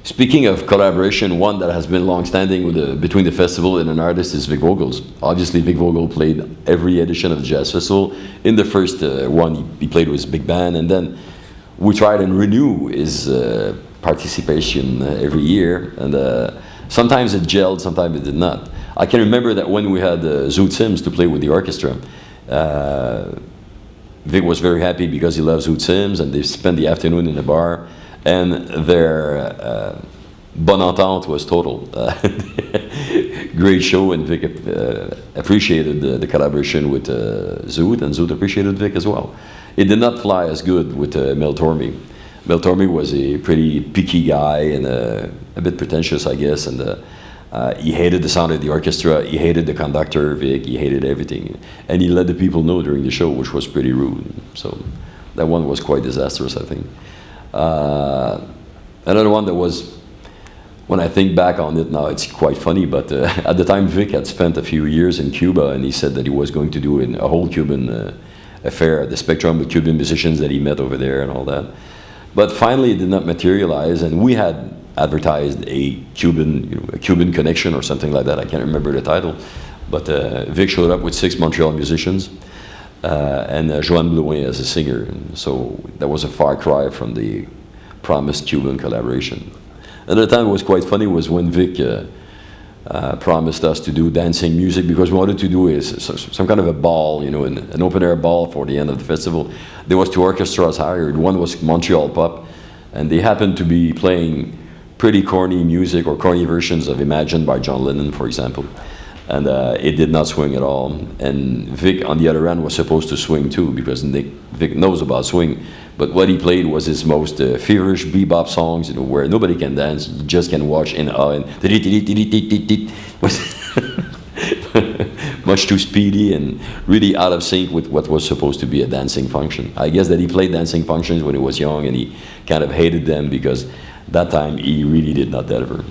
Speaking of collaboration, one that has been long-standing between the festival and an artist is Vic Vogel's. Obviously, Vic Vogel played every edition of the Jazz Festival. In the first one, he played with his big band, and then we tried and renew his participation every year. And sometimes it gelled, sometimes it did not. I can remember that when we had Zoot Sims to play with the orchestra, Vic was very happy because he loves Zoot Sims, and they spent the afternoon in a bar. And their bon entente was total. Great show, and Vic appreciated the collaboration with Zoot, and Zoot appreciated Vic as well. It did not fly as good with Mel Tormé. Mel Tormé was a pretty picky guy and a bit pretentious, I guess, and he hated the sound of the orchestra, he hated the conductor, Vic, he hated everything. And he let the people know during the show, which was pretty rude. So that one was quite disastrous, I think. Another one that was, when I think back on it now, it's quite funny, but at the time Vic had spent a few years in Cuba, and he said that he was going to do a whole Cuban affair at the Spectrum with Cuban musicians that he met over there and all that. But finally it did not materialize, and we had advertised a Cuban connection or something like that. I can't remember the title, but Vic showed up with 6 Montreal musicians. And Joanne Blouin as a singer, and so that was a far cry from the promised Cuban collaboration. Another time it was quite funny was when Vic promised us to do dancing music, because we wanted to do some kind of a ball, an open-air ball for the end of the festival. There was 2 orchestras hired. One was Montreal Pop, and they happened to be playing pretty corny music, or corny versions of Imagine by John Lennon, for example. And it did not swing at all. And Vic, on the other end, was supposed to swing too, because Vic knows about swing. But what he played was his most feverish bebop songs, where nobody can dance, you just can watch in awe. And much too speedy and really out of sync with what was supposed to be a dancing function. I guess that he played dancing functions when he was young, and he kind of hated them because that time he really did not deliver.